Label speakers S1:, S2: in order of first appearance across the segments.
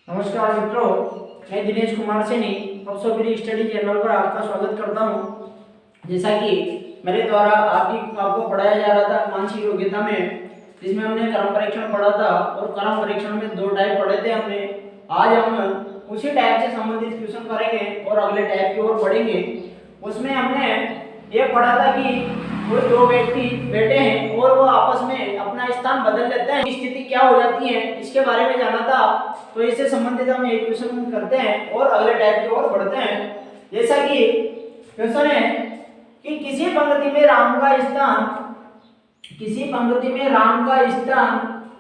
S1: नमस्कार मित्रों, मैं दिनेश कुमार सैनी अवसोपरी स्टडी चैनल पर आपका स्वागत करता हूं। जैसा कि मेरे द्वारा आपको पढ़ाया जा रहा था मानसिक योग्यता में, जिसमें हमने क्रम परीक्षण पढ़ा था और क्रम परीक्षण में 2 टाइप पढ़े थे हमने। आज हम उसी टाइप से संबंधित क्वेश्चन करेंगे और अगले टाइप की ओर बढ़ेंगे। उसमें हमने ये पढ़ा था कि वो 2 व्यक्ति बैठे हैं और वो आपस में अपना स्थान बदल लेते हैं, स्थिति क्या हो जाती है इसके बारे में जाना था। तो इससे संबंधित हम एक क्वेश्चन करते हैं और अगले टाइप की ओर बढ़ते हैं। जैसा कि क्वेश्चन है कि किसी पंक्ति में राम का स्थान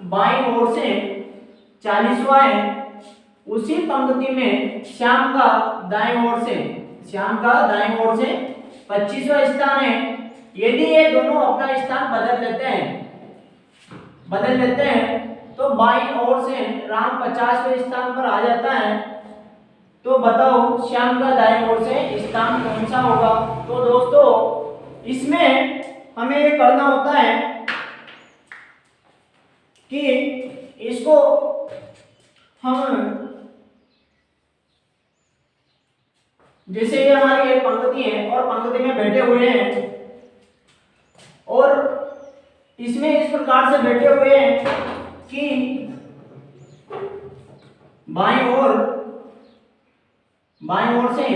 S1: बाईं ओर से 40वां है, उसी पंक्ति में श्याम का दाईं ओर से 25वां स्थान है। यदि ये दोनों अपना स्थान बदल लेते हैं तो बाईं ओर से राम 50वें स्थान पर आ जाता है। तो बताओ श्याम का दाईं ओर से स्थान कौन सा होगा। तो दोस्तों इसमें हमें ये करना होता है कि इसको हम, जैसे ये हमारी एक पंक्ति है और पंक्ति में बैठे हुए हैं और इसमें इस प्रकार से बैठे हुए हैं कि बाईं ओर से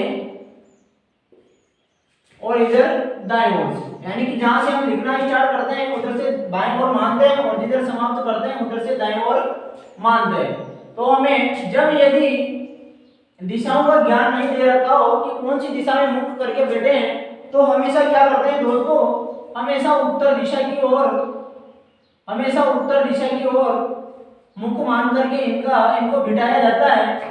S1: और इधर दाईं ओर से, यानी कि जहां से हम लिखना स्टार्ट करते हैं उधर से बाईं ओर मानते हैं और जिधर समाप्त करते हैं उधर से दाईं ओर मानते हैं। तो हमें जब यदि दिशाओं का ज्ञान नहीं दे रखा हो कि कौन सी दिशा में मुख करके बैठे हैं, तो हमेशा क्या करते हैं दोस्तों, हमेशा उत्तर दिशा की ओर मुख मान करके इनको बिठाया जाता है।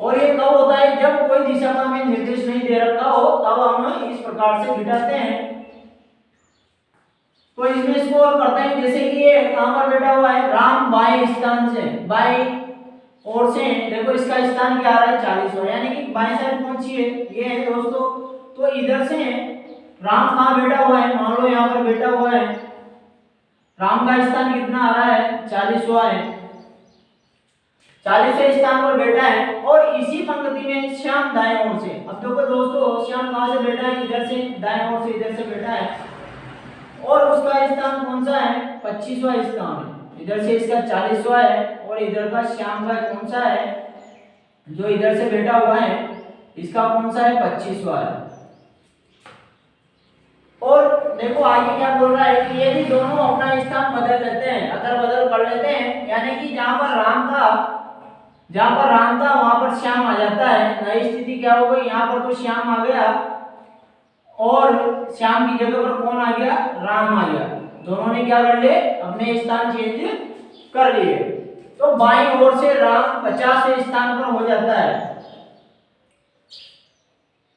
S1: और ये कब होता है, जब कोई दिशा का हमें निर्देश नहीं दे रखा हो तब हम इस प्रकार से बिठाते हैं। तो इसमें इसको और करते हैं, जैसे कि ये कहां पर बैठा हुआ है, राम बाईं ओर से देखो इसका स्थान क्या आ रहा है 40वां, यानी कि बाईं साइड कौन सी है, ये है दोस्तों। तो इधर से राम कहां बैठा हुआ है, मान लो यहां पर बैठा हुआ है, राम का स्थान कितना आ रहा है 40वां है, 40वें स्थान पर बैठा है। और इसी पंक्ति में श्याम दाएं ओर से, अब देखो दोस्तों श्याम कहां से बैठा है, इधर से, दाएं ओर से इधर से बैठा है और उसका स्थान कौन सा है 25वां स्थान है। इधर से इसका 40वां है और इधर का श्याम का कौन सा है, जो इधर से बैठा हुआ है इसका कौन सा है 25वां है। और देखो आगे क्या बोल रहा है कि यदि दोनों अपना स्थान बदल लेते हैं, अदल बदल कर लेते हैं, यानी कि जहां पर राम था वहां पर श्याम आ जाता है। नई स्थिति क्या हो गई, यहाँ पर तो श्याम आ गया और श्याम की जगह पर कौन आ गया, राम आ गया। दोनों ने क्या कर लिए, अपने स्थान चेंज कर लिए। तो बाईं ओर से राम 50वें स्थान पर हो जाता है।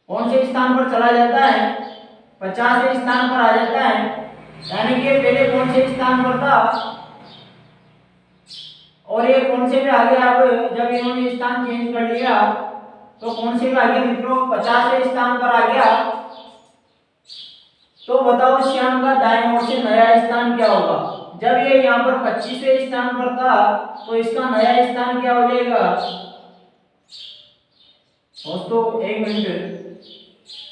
S1: कौन से स्थान पर चला जाता है, 50वें स्थान पर आ जाता है। यानी कि पहले कौन से स्थान पर था और ये कौन से पे आ गया। अब जब इन्होंने स्थान चेंज कर लिया तो कौन से पे आ गया मित्रों, 50वें स्थान पर आ गया। तो बताओ श्याम का दाईं ओर से नया स्थान क्या होगा। जब ये यहाँ पर 25वें स्थान पर था तो इसका नया स्थान क्या हो जाएगा दोस्तों, एक मिनट,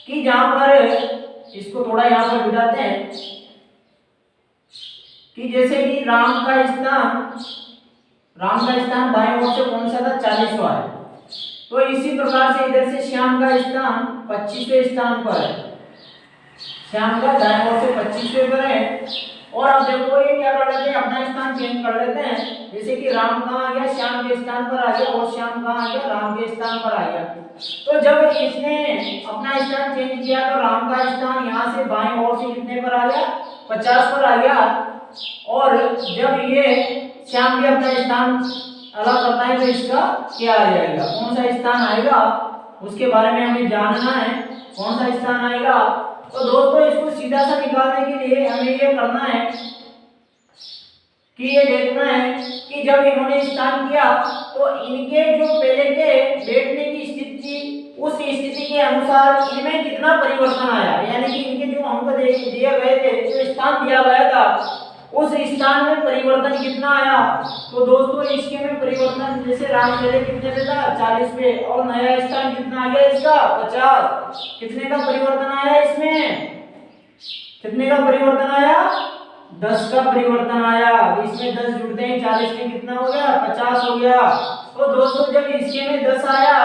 S1: कि जहां पर इसको थोड़ा यहाँ पर बिठाते हैं कि जैसे कि राम का स्थान बाईं ओर से कौन सा था 40वां है, तो इसी प्रकार से इधर से श्याम का स्थान 25वें स्थान पर है। श्याम का दाईं ओर से 25वें पर है। और अब देखो ये क्या कर लेते हैं, अपना स्थान चेंज कर लेते हैं। जैसे कि राम कहाँ आ गया, श्याम के स्थान पर आ गया और श्याम कहाँ आ गया, राम के स्थान पर आ गया। तो जब इसने अपना स्थान चेंज किया तो राम का स्थान यहाँ से बाईं ओर से कितने पर आ गया, 50 पर आ गया। और जब ये श्याम भी अपना स्थान अलग करता है तो इसका क्या आ जाएगा, कौन सा स्थान आएगा उसके बारे में हमें जानना है, कौन सा स्थान आएगा। तो दोस्तों इसको सीधा सा निकालने के लिए हमें ये करना है कि ये देखना है कि जब इन्होंने स्टार्ट किया तो इनके जो पहले के बैठने की स्थिति थी उस स्थिति के अनुसार इनमें कितना परिवर्तन आया, यानी कि इनके जो अंक दिए गए थे, जो स्थान दिया गया था उस स्थान में परिवर्तन कितना आया। तो दोस्तों इसके में परिवर्तन, जैसे राम पहले कितने पे था 40 पे, और नया स्थान कितना आ गया इसका 50। कितने का परिवर्तन आया इसमें, कितने का परिवर्तन आया 10 का परिवर्तन आया। इसमें 10 जुड़ते हैं 40 में कितना हो गया 50 हो गया। तो दोस्तों जब इसके में 10 आया,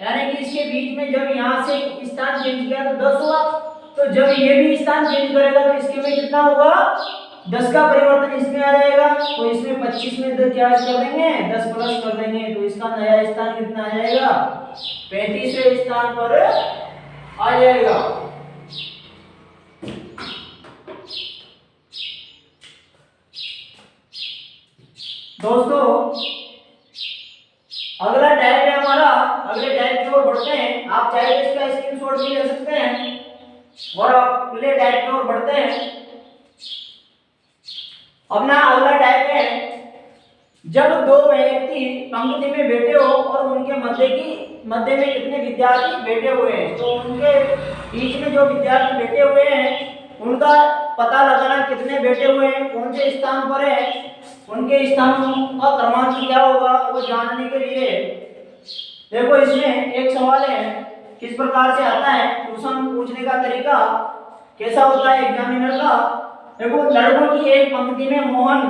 S1: यानी कि इसके बीच में जब यहाँ से स्थान चेंज किया तो 10 हुआ। तो जब ये भी स्थान चेंज करेगा तो इसके में कितना होगा 10 का परिवर्तन इसमें आ जाएगा। तो इसमें 25 में तो क्या कर देंगे 10 प्लस कर देंगे, तो इसका नया स्थान कितना आ जाएगा 35वें स्थान पर आ जाएगा। दोस्तों अगला टाइप है हमारा, अगले टाइप की ओर बढ़ते हैं। आप चाहे तो इसका स्क्रीनशॉट भी ले सकते हैं और अगले टाइप की ओर बढ़ते हैं। अपना अगला टाइप है जब दो व्यक्ति पंक्ति में बैठे हो और उनके मध्य में कितने विद्यार्थी बैठे हुए हैं। तो उनके बीच में जो विद्यार्थी बैठे हुए हैं उनका पता लगाना, कितने बैठे हुए हैं, कौन से स्थान पर है, उनके स्थानों का क्रमांक क्या होगा वो जानने के लिए देखो इसमें एक सवाल है किस प्रकार से आता है। क्वेश्चन पूछने का तरीका कैसा होता है एग्जामिनर का। देखो लड़कों की एक पंक्ति में मोहन।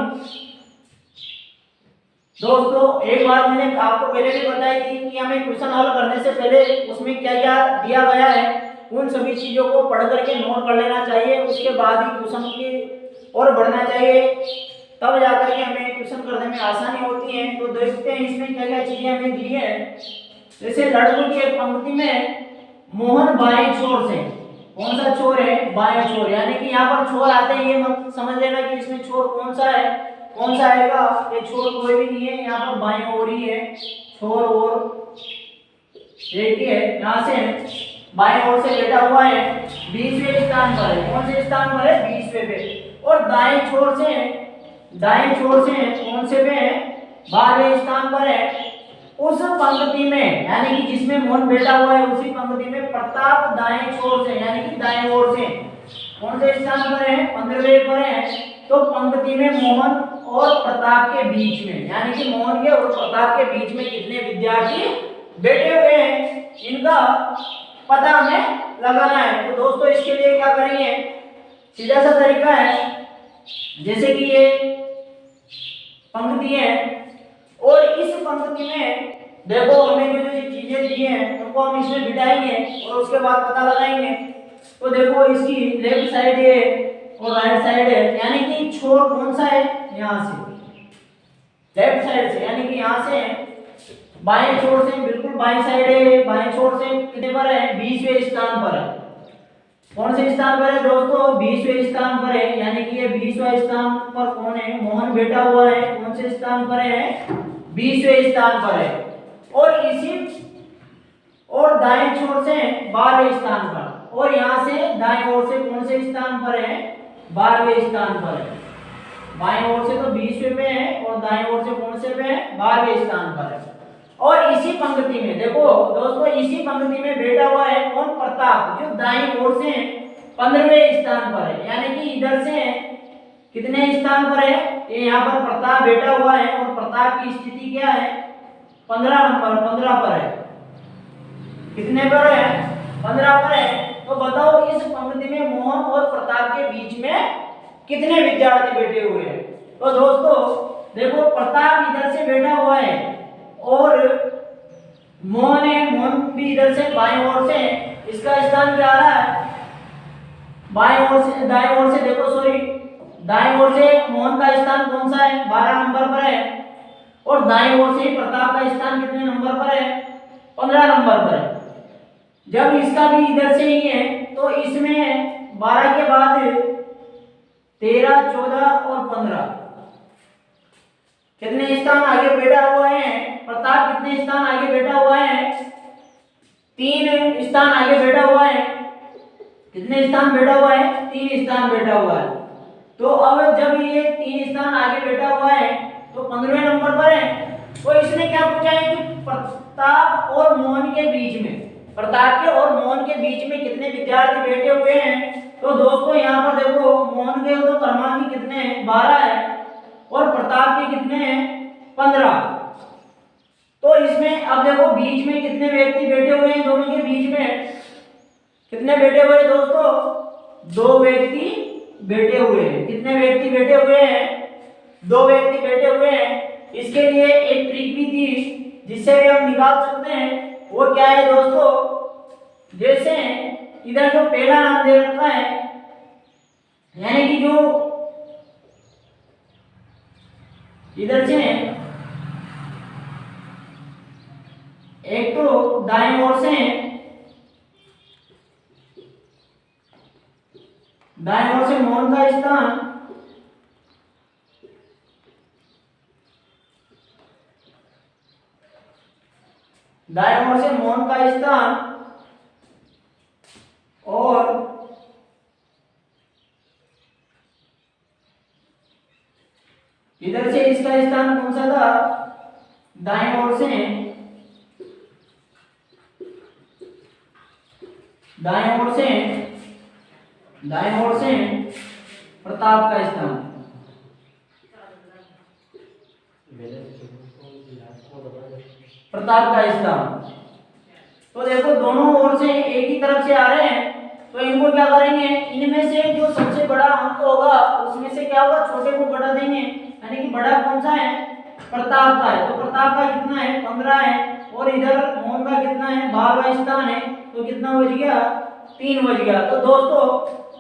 S1: दोस्तों एक बात मैंने आपको पहले भी बताई थी कि हमें क्वेश्चन हल करने से पहले उसमें क्या क्या दिया गया है उन सभी चीजों को पढ़ करके नोट कर लेना चाहिए, उसके बाद ही क्वेश्चन की ओर बढ़ना चाहिए, तब जाकर के हमें क्वेश्चन करने में आसानी होती है। तो देखते हैं इसमें क्या क्या चीजें हमें दी है। जैसे लड़कों की एक पंक्ति में मोहन बाएं छोर से, कौन सा छोर है बाएं छोर, यानी कि यहाँ पर छोर आते हैं, ये मत समझ लेना कि इसमें छोर कौन सा है, कौन सा आएगा, ये छोर कोई भी नहीं है, यहाँ पर बाएं ओर ही है छोर, और एक ही है। यहाँ से बाएं ओर से बैठा हुआ है 20वें स्थान पर है, कौन से स्थान पर है 20वें पे, और दाएं छोर से कौन से पे है 12वें स्थान पर है। उस पंक्ति में यानी कि जिसमें मोहन बैठा हुआ है उसी पंक्ति में प्रताप दाएं छोर से यानी कि दाएं ओर से कौन से स्थान पर है 15वें पर है। तो पंक्ति में मोहन और प्रताप के बीच में यानी कि मोहन के और प्रताप के बीच में कितने विद्यार्थी बैठे हुए हैं इनका पता हमें लगाना है। तो दोस्तों इसके लिए क्या करेंगे, सीधा सा तरीका है, जैसे कि ये पंक्ति है और इस पंक्ति में देखो हमें जो चीजें दी हैं उनको हम इसमें बिठाएंगे और उसके बाद पता लगाएंगे। तो देखो इसकी लेफ्ट साइड है और राइट साइड है, यानी कि छोर कौन सा है यहाँ से लेफ्ट साइड से, यानी कि यहाँ से बाएं छोर से बिल्कुल बाएं साइड है, बाएं छोर से कितने पर है 20वें स्थान पर है। कौन से स्थान पर है दोस्तों 20वें स्थान पर है, यानी कि ये 20वां स्थान पर कौन है मोहन बैठा हुआ है, कौन से स्थान पर है 20वें स्थान पर है। और इसी और दाएं छोर से 12वें स्थान पर, और यहाँ से दाएं ओर से कौन से स्थान पर है 12वें स्थान पर है। बाएं ओर से तो 20वें पे है और दाएं ओर से कौन से पे है 12वें स्थान पर है। और इसी पंक्ति में देखो दोस्तों इसी पंक्ति में बैठा हुआ है कौन प्रताप, जो दाईं ओर से 15वें स्थान पर है, यानी कि इधर से कितने स्थान पर है ये यहाँ पर प्रताप बैठा हुआ है और प्रताप की स्थिति क्या है 15 पर है। कितने पर है 15 पर है। तो बताओ इस पंक्ति में मोहन और प्रताप के बीच में कितने विद्यार्थी बैठे हुए हैं। तो दोस्तों देखो प्रताप इधर से बैठा हुआ है और मोहन है, मोहन भी इधर से बाएं ओर से, इसका स्थान क्या आ रहा है बाएं ओर से, दाएं ओर से देखो सॉरी दाएं ओर से मोहन का स्थान कौन सा है 12 नंबर पर है, और दाएं ओर से प्रताप का स्थान कितने नंबर पर है 15 नंबर पर है। जब इसका भी इधर से ही है तो इसमें 12 के बाद 13, 14 और 15 कितने स्थान आगे बैठा हुआ है, प्रताप कितने स्थान आगे बैठा हुआ है 3 स्थान आगे बैठा हुआ है। कितने स्थान बैठा हुआ है 3 स्थान बैठा हुआ है। तो अब जब ये 3 स्थान आगे बैठा हुआ है तो 15वें नंबर पर है। तो इसने क्या पूछा है कि प्रताप और मोहन के बीच में, प्रताप के और मोहन के बीच में कितने विद्यार्थी बैठे हुए हैं। तो दोस्तों यहाँ पर देखो मोहन के तो क्रमांक कितने हैं 12 है और प्रताप के कितने हैं 15। तो इसमें अब देखो बीच में कितने व्यक्ति बैठे हुए हैं, दोनों के बीच में कितने बैठे हुए हैं दोस्तों, 2 व्यक्ति बैठे हुए हैं। कितने व्यक्ति बैठे हुए हैं, 2 व्यक्ति बैठे हुए हैं। इसके लिए एक ट्रिक भी थी जिससे भी हम निकाल सकते हैं, वो क्या है दोस्तों, जैसे इधर जो पहला नाम दे रखा है यानी कि जो इधर से एक तो दाएं ओर से मोहन का स्थान और इधर से इसका स्थान कौन सा था, दाएं ओर से प्रताप का स्थान। तो देखो दोनों ओर से एक ही तरफ से आ रहे हैं, तो इनको क्या करेंगे, इनमें से जो सबसे बड़ा अंक होगा उसमें से क्या होगा, छोटे को बड़ा देंगे, यानी कि बड़ा कौन सा है, प्रताप का है। तो प्रताप का कितना है 15 है और इधर मोहन का कितना है 12वां स्थान है, तो कितना बच गया 3 बच गया। तो दोस्तों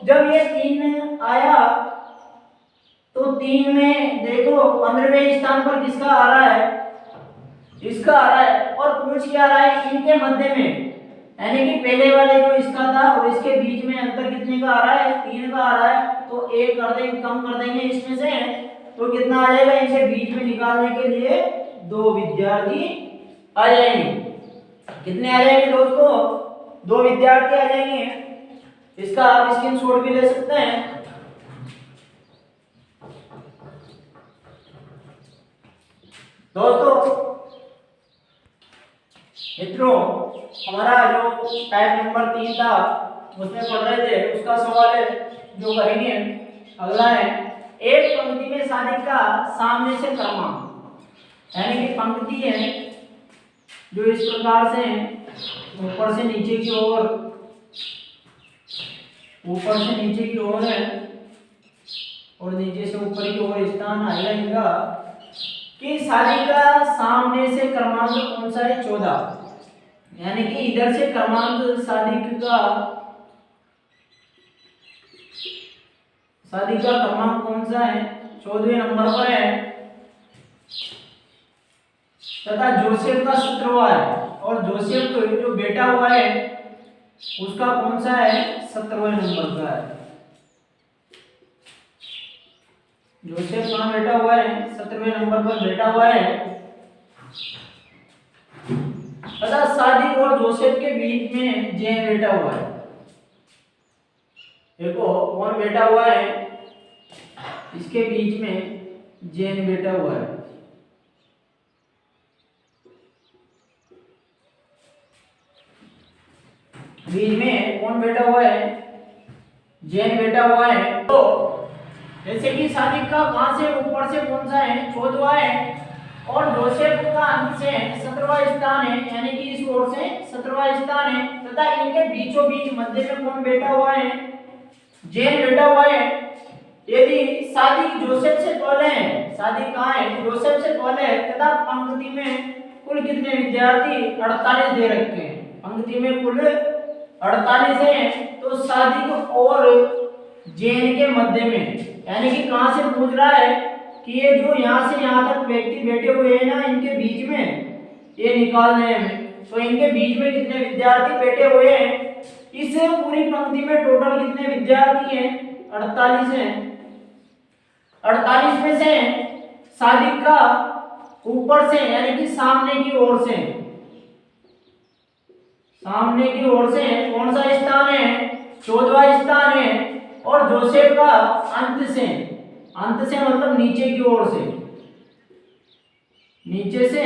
S1: जब ये 3 आया तो 3 में देखो 15वें स्थान पर किसका आ रहा है, इसका आ रहा है और पूछ क्या आ रहा है, इनके मध्य में, यानी कि पहले वाले जो इसका था और इसके बीच में अंतर कितने का आ रहा है, 3 का आ रहा है। तो 1 कर देंगे, कम कर देंगे इसमें से, तो कितना आ जाएगा, इसे बीच में निकालने के लिए 2 विद्यार्थी आ जाएंगे। कितने आ जाएंगे दोस्तों, 2 विद्यार्थी आ जाएंगे। इसका आप स्क्रीनशॉट भी ले सकते हैं। दोस्तों मित्रों हमारा जो टाइप नंबर 3 था उसमें पढ़ रहे थे, उसका सवाल है जो करेंगे अगला है, एक पंक्ति में सादिक का सामने से क्रमांक, यानी कि पंक्ति है जो इस प्रकार से ऊपर से नीचे की ओर है और नीचे से ऊपर की ओर स्थान आएगा इनका, कि सादी का सामने से क्रमांक कौन सा है 14, यानी कि इधर से क्रमांक सादी का क्रमांक कौन सा है 14वें नंबर पर है, तथा जोसेफ का 17वां है और जोसेफ जो बेटा हुआ है उसका कौन सा है 17वें नंबर का है। जोसेफ कहाँ बैठा हुआ है 17वें नंबर पर बैठा हुआ है, तथा सादिक और जोसेफ के बीच में जैन बैठा हुआ है। देखो कौन बैठा हुआ है, इसके बीच में जैन बैठा हुआ है। बीच में कौन बैठा हुआ है, जैन बैठा हुआ है। तो जैसे कि सादिक का कहां से ऊपर से कौन सा है 14वां है और जोसेफ का अंत से 17वां स्थान है, यानी कि इस ओर से 17वां स्थान है, तथा इनके बीचों बीच मध्य में कौन बैठा हुआ है, जैन बैठा हुआ है। यदि सादिक जोसेफ से पहले है, सादिक कहां है जोसेफ से पहले है, तथा पंक्ति में कुल कितने विद्यार्थी 48 दे रखे हैं, पंक्ति में कुल 48 है, तो सादिक और जैन के मध्य में, यानी कि कहां से पूछ रहा है कि ये जो यहां से यहां तक व्यक्ति बैठे हुए हैं ना, इनके बीच में ये निकालना है हमें। तो इनके बीच में कितने विद्यार्थी बैठे हुए हैं, इस पूरी पंक्ति में टोटल कितने विद्यार्थी हैं 48 हैं। 48 में से सादिक का ऊपर से यानी कि सामने की ओर से कौन सा स्थान है 14वां स्थान है, और जोसेफ का अंत से मतलब नीचे की ओर से, नीचे से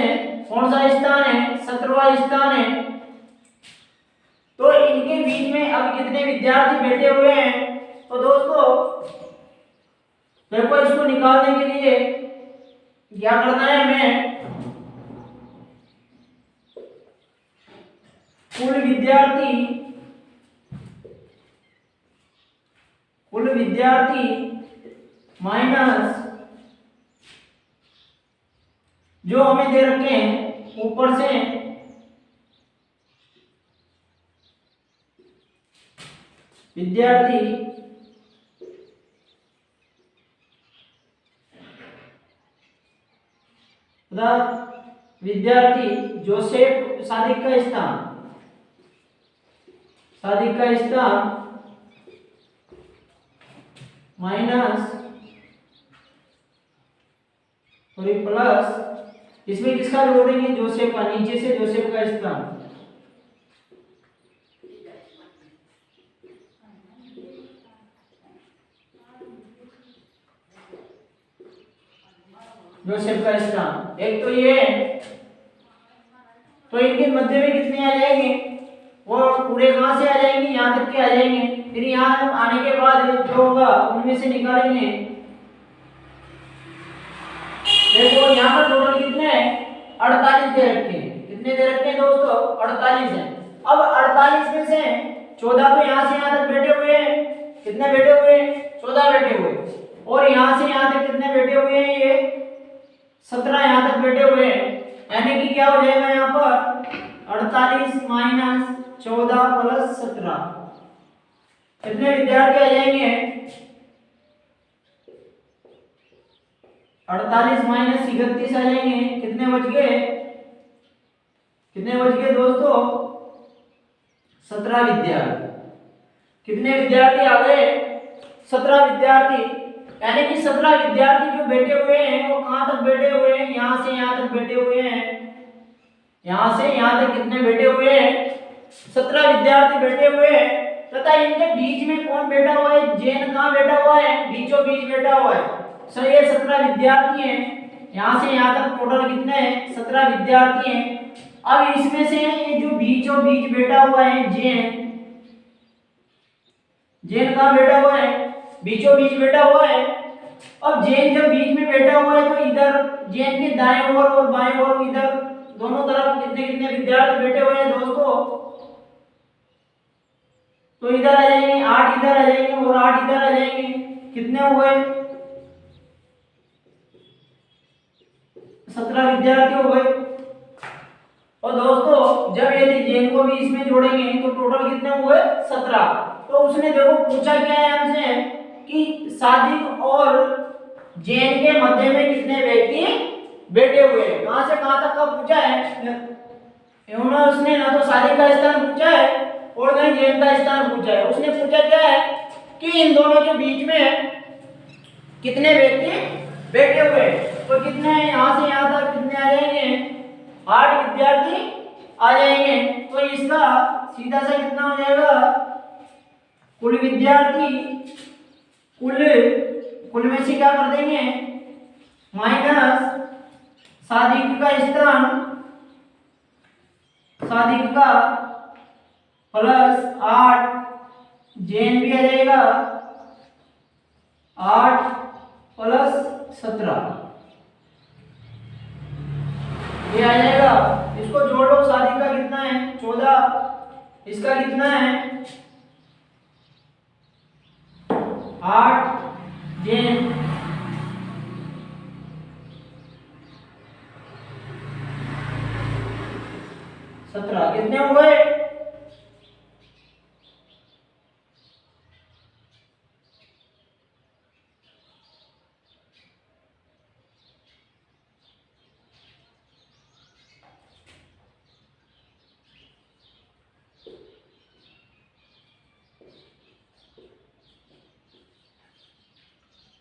S1: कौन सा स्थान है 17वां स्थान है। तो इनके बीच में अब कितने विद्यार्थी बैठे हुए हैं, तो दोस्तों देखो इसको निकालने के लिए क्या करना है, हमें कुल विद्यार्थी माइनस जो हमें दे रखे हैं ऊपर से विद्यार्थी जोसेफ सादिक का स्थान माइनस और प्लस इसमें किसका जोड़ेंगे, जोसेफ का, नीचे से जोसेफ का स्थान जोसेफ का स्थान एक तो ये, तो इनके मध्य में कितने आ जाएंगे, वो पूरे कहां से आ जाएंगे, यहां तक के आ जाएंगे। फिर यहां आने के बाद जो होगा उनमें से निकालेंगे। देखो यहां पर टोटल कितने हैं, 48 दे रखे हैं। कितने दे रखे हैं दोस्तों, 48 हैं। अब 48 में से 14 तो यहां से यहां तक बैठे हुए हैं। कितने बैठे हुए हैं, 14 बैठे हुए हैं। और यहां से यहां तक कितने बैठे हुए हैं, ये 17 यहां तक बैठे हुए हैं। यानी कि क्या हो जाएगा यहाँ पर 48 माइनस 14 प्लस 17, कितने विद्यार्थी आ जाएंगे, 48 माइनस 31 आ जाएंगे। कितने बच गए, दोस्तों 17 विद्यार्थी। कितने विद्यार्थी आ गए, 17 विद्यार्थी। यानी कि 17 विद्यार्थी जो बैठे हुए हैं वो कहां तक बैठे हुए हैं, यहां से यहां तक बैठे हुए हैं। यहां से यहां तक कितने बैठे हुए हैं, 17 विद्यार्थी बैठे हुए हैं। तथा इनके बीच में कौन बैठा हुआ है, जैन कहां बैठा हुआ है, बीचों बीच बैठा हुआ है। सर ये 17 विद्यार्थी हैं। यहां से यहां तक टोटल कितने हैं, 17 विद्यार्थी हैं। अब इसमें से ये जो बीचों बीच बैठा हुआ है जैन कहां बैठा हुआ है, बीचों बीच बैठा हुआ है। अब जैन जब बीच में बैठा हुआ है तो इधर जैन के दाएं ओर और बाएं ओर इधर दोनों तरफ कितने कितने विद्यार्थी बैठे हुए हैं दोस्तों, तो इधर आ जाएंगे 8 इधर आ जाएंगे और 8 इधर आ जाएंगे। कितने हुए, 17 विद्यार्थी हो गए। और दोस्तों जब यदि जैन को भी इसमें जोड़ेंगे तो टोटल कितने हुए, 17। तो उसने देखो पूछा क्या है हमसे कि सादिक और जैन के मध्य में कितने व्यक्ति बैठे हुए हैं। कहां से कहां तक का पूछा है, उसने ना तो सादिक का स्थान पूछा है और ना जैन का स्थान पूछा है। उसने पूछा क्या है कि इन दोनों के बीच में कितने व्यक्ति बैठे हुए हैं। तो कितने यहां से यहां तक कितने आ जाएंगे, 8 विद्यार्थी आ जाएंगे। तो इसका सीधा सा कितना हो जाएगा, कुल विद्यार्थी कुल में से क्या कर देंगे, माइनस सादिक का स्थान प्लस 8 जैन भी आ जाएगा, 8 प्लस 17 ये आ जाएगा। इसको जोड़ लो, सादिक का कितना है 14, इसका कितना है 8 जैन 17 कितने हो गए,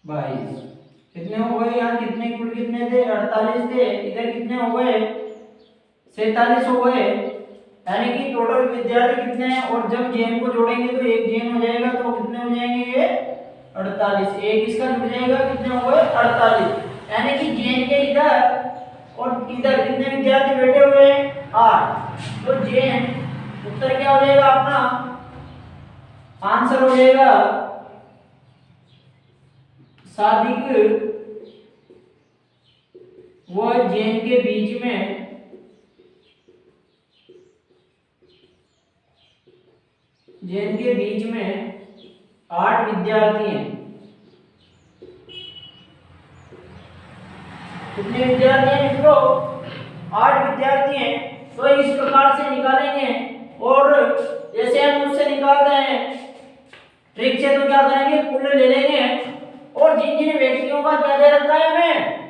S1: बाईस। कितने हो गए, यहाँ कितने कुल कितने थे, 48 थे। इधर कितने हो गए, 47 हो गए। यानी कि टोटल विद्यार्थी कितने हैं। और जब जैन को जोड़ेंगे तो एक जैन हो जाएगा, तो कितने हो जाएंगे ये 48। एक इसका जुड़ जाएगा, कितने हो गए 48। यानी कि जैन के इधर और इधर कितने विद्यार्थी बैठे हुए हैं, 8। तो जैन उत्तर क्या हो जाएगा अपना, आंसर हो जाएगा सादिक व जैन के बीच में जैन के बीच में 8 विद्यार्थी हैं। कितने विद्यार्थी हैं मित्रों? 8 विद्यार्थी हैं। तो इस प्रकार से निकालेंगे और जैसे हम उससे निकालते हैं ट्रिक से, तो क्या करेंगे, कुल ले लेंगे और जिन जिन व्यक्तियों का क्या दे रखा है, हमें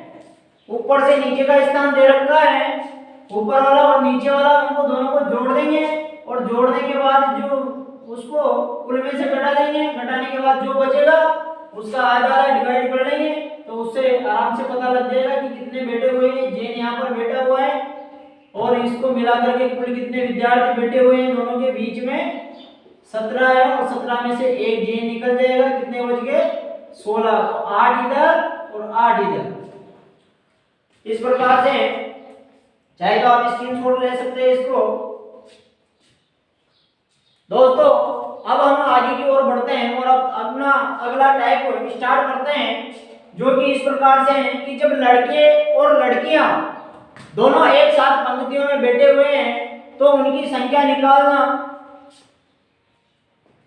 S1: ऊपर से नीचे का स्थान दे रखा है, ऊपर वाला और नीचे वाला, उनको दोनों को जोड़ देंगे और जोड़ने के बाद जो उसको कुल में से घटा देंगे। घटाने के बाद जो बचेगा उसका आधा डिवाइड कर लेंगे, तो उससे आराम से पता लग जाएगा कि कितने बैठे हुए हैं। जैन यहाँ पर बैठा हुआ है और इसको मिला करके कुल कितने विद्यार्थी बैठे हुए हैं। दोनों के बीच में 17 है और 17 में से एक जैन निकल जाएगा। कितने बच गए? 16। तो 8 इधर और 8 इधर। इस प्रकार से चाहे तो आप स्क्रीनशॉट ले सकते हैं इसको। दोस्तों अब हम आगे की ओर बढ़ते हैं और अब अपना अगला टाइप स्टार्ट करते हैं, जो कि इस प्रकार से है कि जब लड़के और लड़कियां दोनों एक साथ पंक्तियों में बैठे हुए हैं तो उनकी संख्या निकालना।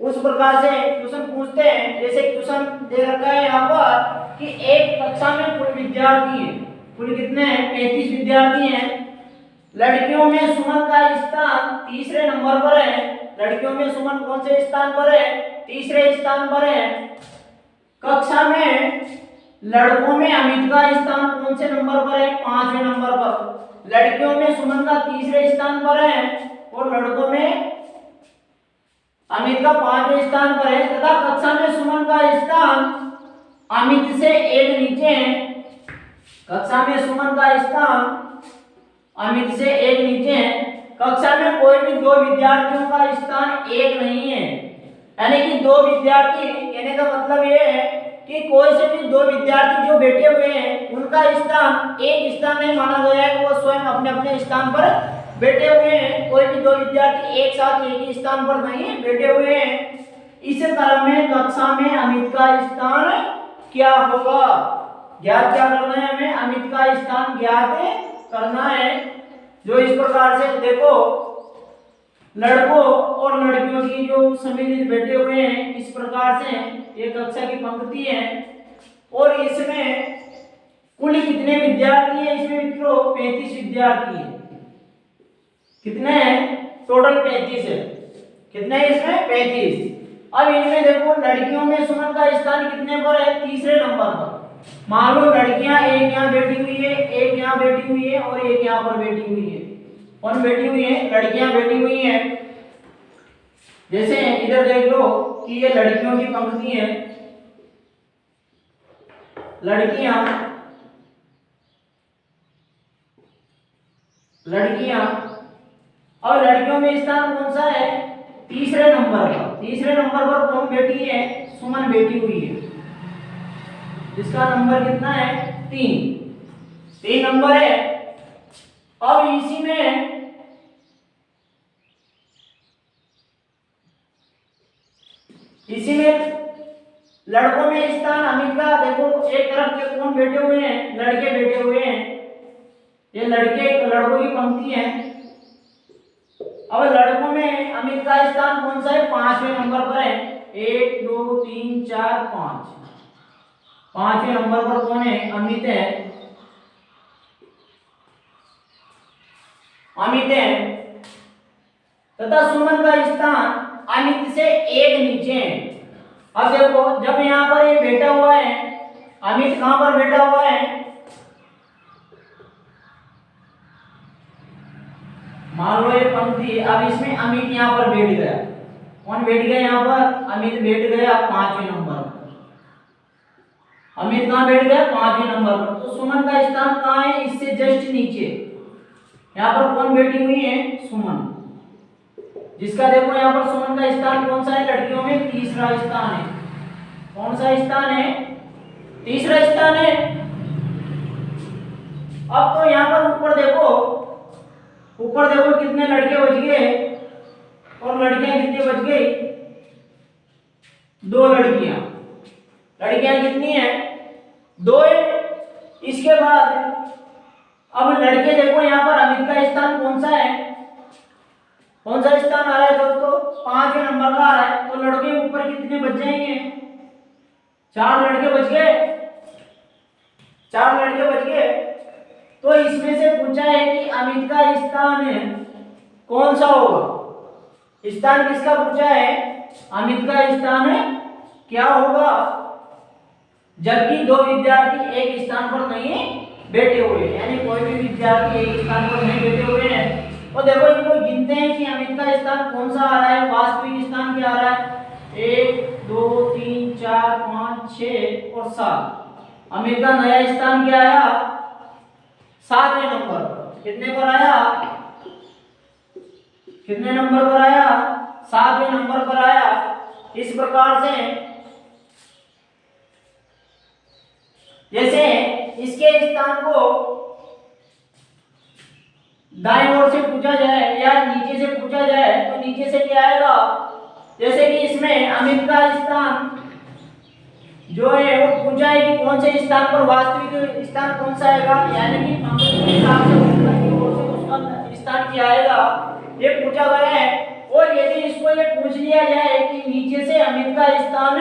S1: उस प्रकार से क्वेश्चन पूछते हैं। जैसे क्वेश्चन दे रखा है यहाँ पर कि एक कक्षा में कुल विद्यार्थी है, कुल कितने हैं? 35 विद्यार्थी हैं। लड़कियों में सुमन का स्थान तीसरे नंबर पर है। लड़कियों में सुमन कौन से स्थान पर है? तीसरे स्थान पर है। कक्षा में लड़कों में अमित का स्थान कौन से नंबर पर है? 5वें नंबर पर। लड़कियों में सुमन का तीसरे स्थान पर है और लड़कों में अमित का 5वें स्थान पर है। तथा कक्षा में सुमन का स्थान अमित से एक नीचे है। कक्षा में सुमन का स्थान अमित से एक नीचे है। कक्षा में कोई भी 2 विद्यार्थियों का स्थान एक नहीं है, यानी कि 2 विद्यार्थी, कहने का मतलब ये है कि कोई से भी 2 विद्यार्थी जो बैठे हुए हैं उनका स्थान एक स्थान नहीं माना गया है, वो स्वयं अपने अपने स्थान पर बैठे हुए हैं। कोई भी 2 विद्यार्थी एक साथ एक ही स्थान पर नहीं बैठे हुए हैं। इस क्रम में कक्षा में अमित का स्थान क्या होगा? ज्ञात क्या करना है हमें? अमित का स्थान ज्ञात करना है। जो इस प्रकार से देखो, लड़कों और लड़कियों की जो सम्मिलित बैठे हुए हैं, इस प्रकार से एक कक्षा की पंक्ति है और इसमें कुल कितने विद्यार्थी हैं? इसमें मित्रों 35 विद्यार्थी हैं। कितने हैं? टोटल 35 है। कितने हैं इसमें? 35। अब इनमें देखो लड़कियों में सुमन का स्थान कितने पर है? तीसरे नंबर पर। मान लो लड़कियां एक यहाँ बैठी हुई है, एक यहाँ बैठी हुई है और एक यहाँ पर बैठी हुई है। कौन बैठी हुई है? लड़कियां बैठी हुई हैं। जैसे इधर देख लो कि ये लड़कियों की पंक्ति है। लड़कियां और लड़कियों में स्थान कौन सा है? तीसरे नंबर पर। तीसरे नंबर पर कौन बैठी है? सुमन बैठी हुई है, जिसका नंबर कितना है? 3 नंबर है। अब इसी में लड़कों में स्थान अमित का देखो, एक तरफ के कौन बैठे हुए हैं? लड़के बैठे हुए हैं। ये लड़कों की पंक्ति है। अब लड़कों में अमित का स्थान कौन सा है? 5वें नंबर पर है। 1 2 3 4 5। 5वें नंबर पर कौन है? अमित है। अमित है। तथा सुमन का स्थान अमित से एक नीचे है। अब देखो जब यहाँ पर ये बैठा हुआ है, अमित कहां पर बैठा हुआ है? मान लो ये पंक्ति, अब इसमें अमित यहाँ पर बैठ गया। कौन बैठ गया यहाँ पर? अमित बैठ गया 5वें नंबर पर। अमित कहाँ बैठ गया? 5वें नंबर पर। तो सुमन का स्थान कहाँ है? इससे जस्ट नीचे। यहाँ पर कौन बैठी हुई है? सुमन, जिसका देखो यहाँ पर सुमन का स्थान कौन सा है? लड़कियों में तीसरा स्थान है। कौन सा स्थान है? तीसरा स्थान है। अब तो यहाँ पर ऊपर देखो कितने लड़के बच गए और लड़कियां कितनी बच गई? 2 लड़कियां। लड़कियां कितनी है? 2 है। इसके बाद अब लड़के देखो यहाँ पर अमित का स्थान कौन सा है, कौन सा स्थान आ रहा है दोस्तों, 5वें नंबर का आ रहा है। तो लड़के ऊपर कितने बच जाएंगे, 4 लड़के बच गए, 4 लड़के बच गए। तो इसमें से पूछा है कि अमित का स्थान कौन सा होगा, स्थान किसका पूछा है, अमित का स्थान क्या होगा, जबकि 2 विद्यार्थी एक स्थान पर नहीं बैठे हुए हैं, यानी कोई भी विद्यार्थी एक स्थान पर नहीं बैठे हुए हैं। और देखो इनको गिनते हैं कि अमित का स्थान कौन सा आ रहा है, वास्तविक स्थान क्या आ रहा है, 1 2 3 4 5 6 और 7। अमित का नया स्थान क्या आया, 7वें नंबर पर। कितने पर आया, कितने नंबर पर आया, 7वें नंबर पर आया। इस प्रकार से जैसे इसके स्थान को दाईं ओर से पूछा जाए या नीचे से पूछा जाए तो नीचे से क्या आएगा, जैसे कि इसमें अमित का स्थान जो है वो पूछा है कि कौन से स्थान पर, वास्तविक स्थान कौन सा आएगा, यानी कि पंक्ति के हिसाब से ऊपर की ओर से उसका स्थान क्या आएगा, ये पूछा गया है। और यदि इसको ये पूछ लिया जाए कि नीचे से अमित का स्थान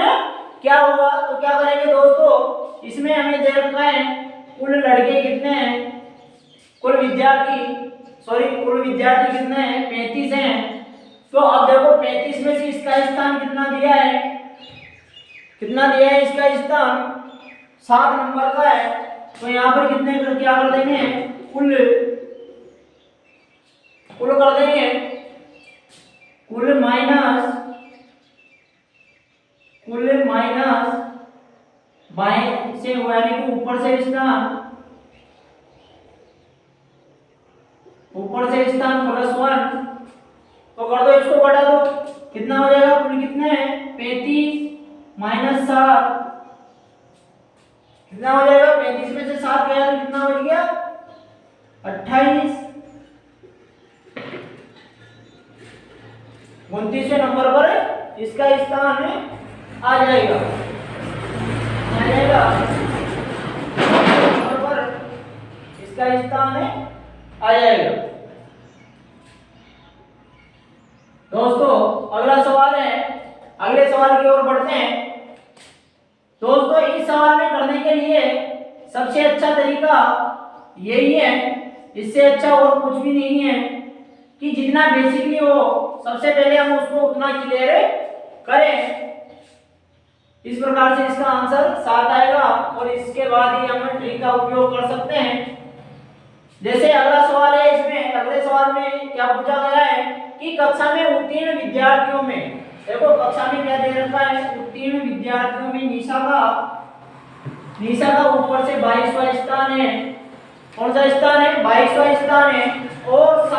S1: क्या होगा, तो क्या करेंगे दोस्तों, इसमें हमें दे रखा है कुल लड़के कितने हैं, कुल विद्यार्थी कितने हैं, 35 हैं। तो अब देखो 35 में से इसका स्थान कितना दिया है, कितना दिया है इसका स्थान, 7 नंबर का है। तो यहाँ पर कितने कर क्या कर देंगे, कुल कर देंगे, कुल माइनस बाएं से यानी कि ऊपर से स्थान +1। तो कर दो, इसको बढ़ा दो, कितना हो जाएगा, कुल कितने हैं, 35 - 7 कितना हो जाएगा, 35 में से 7 गया तो कितना बच गया, 28। 29वें नंबर पर इसका स्थान आ जाएगा, नंबर पर इसका स्थान आ जाएगा। दोस्तों अगला सवाल है, अगले सवाल की ओर बढ़ते हैं। दोस्तों इस सवाल में करने के लिए सबसे अच्छा तरीका यही है, इससे अच्छा और कुछ भी नहीं है, कि जितना बेसिकली हो सबसे पहले हम उसको उतना क्लियर करें। इस प्रकार से इसका आंसर 7 आएगा और इसके बाद ही हम ट्रिक का उपयोग कर सकते हैं। जैसे अगला सवाल है, इसमें अगले सवाल में क्या पूछा गया है कि कक्षा में उत्तीर्ण विद्यार्थियों में, देखो कक्षा में क्या दे रखा है, उत्तीर्ण विद्यार्थियों में निशा का ऊपर से 22वां स्थान है। कौन सा स्थान है, 22वां स्थान है। और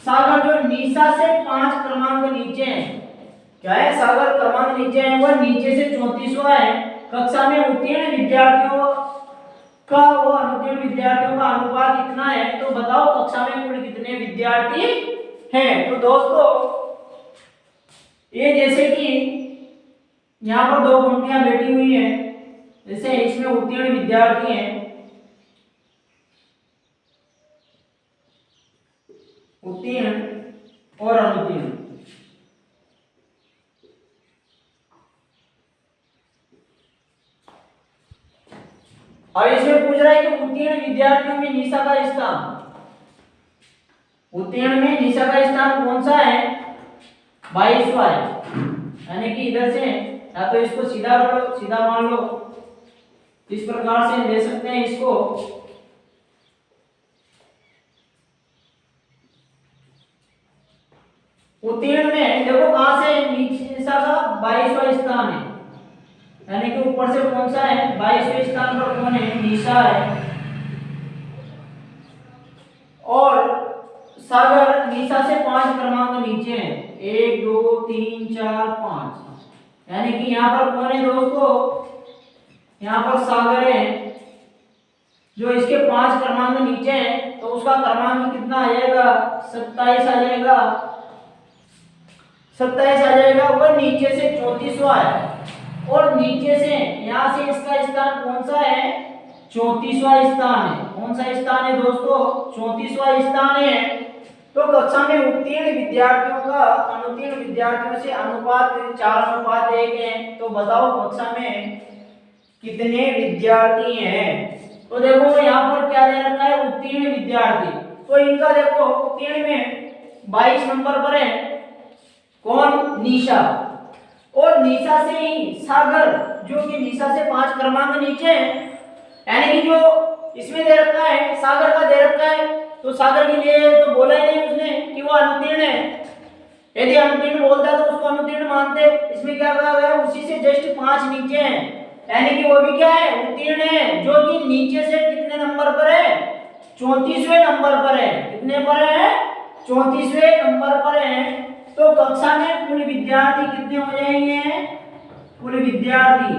S1: सागर जो निशा से 5 क्रमांक नीचे है, क्या है, सागर क्रमांक नीचे है, वह नीचे से 34वां है। कक्षा में उत्तीर्ण विद्यार्थियों का अनुपात कितना है, तो बताओ कक्षा में कुल कितने विद्यार्थी हैं। तो दोस्तों ये जैसे कि यहाँ पर 2 पंक्तियां बैठी हुई हैं, जैसे इसमें उत्तीर्ण विद्यार्थी हैं, उत्तीर्ण और अनुत्तीर्ण। और इसमें पूछ रहा है कि उत्तीर्ण विद्यार्थियों में निशा का स्थान, उत्तीर्ण में निशा का स्थान कौन सा है, 22वां है। यानी कि इधर से या तो इसको सीधा कर लो, सीधा मान लो, इस प्रकार से ले सकते हैं इसको। उत्तीर्ण में देखो कहां से, निशा का 22वां स्थान है, यानी कि ऊपर से कौन सा है, 22वें स्थान पर कौन है, निशा है। और सागर निशा से 5 क्रमांक नीचे है, 1 2 3 4 5, यानी कि यहाँ पर कौन है दोस्तों, यहाँ पर सागर है जो इसके 5 क्रमांक नीचे है। तो उसका क्रमांक कितना आ जाएगा, 27 आ जाएगा, 27 आ जाएगा। वह नीचे से 34वां है, और नीचे से यहाँ से इसका स्थान कौन सा है, 34वां स्थान है। कौन सा स्थान है दोस्तों, 34वां स्थान है। तो कक्षा में उत्तीर्ण विद्यार्थियों का अनुत्तीर्ण विद्यार्थियों से अनुपात 4:1 है। तो बताओ कक्षा में कितने विद्यार्थी हैं। तो देखो यहाँ पर क्या दे रखा है, उत्तीर्ण विद्यार्थी। तो इनका देखो उत्तीर्ण में 22 नंबर पर है कौन, निशा। और निशा से ही सागर, जो कि निशा से 5 क्रमांक नीचे है, यानी कि जो इसमें दे रखा है सागर का दे रखा है, तो सागर के लिए तो बोला ही नहीं उसने कि वो अनुत्तीर्ण है। यदि अनुत्तीर्ण बोलता तो उसको अनुत्तीर्ण मानते। इसमें क्या कहा गया, उसी से जस्ट 5 नीचे है, यानी कि वो भी क्या है, उत्तीर्ण है, जो कि नीचे से कितने नंबर पर है, 34वें नंबर पर है। कितने पर है, 34वें नंबर पर है। तो कक्षा में कुल विद्यार्थी कितने हो जाएंगे, कुल विद्यार्थी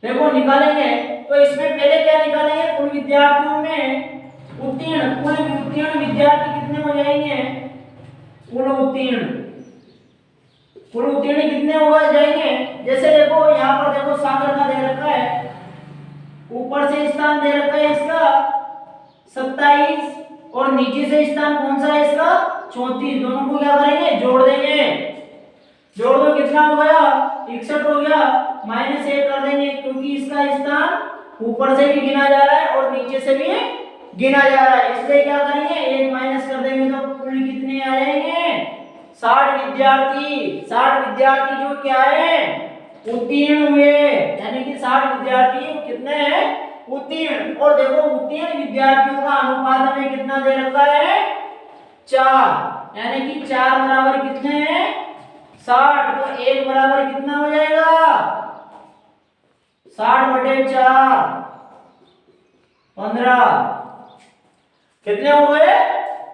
S1: देखो निकालेंगे। तो इसमें पहले क्या निकालेंगे, कुल विद्यार्थियों में उत्तीर्ण, कुल उत्तीर्ण विद्यार्थी कितने हो जाएंगे, कुल उत्तीर्ण कितने हो जाएंगे। जैसे देखो यहाँ पर देखो सागर का दे रखा है, ऊपर से स्थान दे रखा है इसका 27 और नीचे से स्थान कौन सा है इसका 34। दोनों को क्या करेंगे, जोड़ देंगे। जोड़ दो, कितना हो गया, 61 हो गया। -1 कर देंगे क्योंकि इसका स्थान ऊपर से भी गिना जा रहा है और नीचे से भी गिना जा रहा है, इसलिए क्या करेंगे, 1 माइनस कर देंगे। तो कुल कितने आ जाएंगे, 60 विद्यार्थी। 60 विद्यार्थी जो क्या है, उत्तीर्ण हुए, यानी कि 60 विद्यार्थी कितने हैं, उत्तीर्ण। और देखो उत्तीर्ण विद्यार्थियों का अनुपात हमें कितना दे रखा है, 4, यानी कि 4 बराबर कितने हैं, 60। तो 1 बराबर कितना हो जाएगा, 60/4 15। कितने हो गए,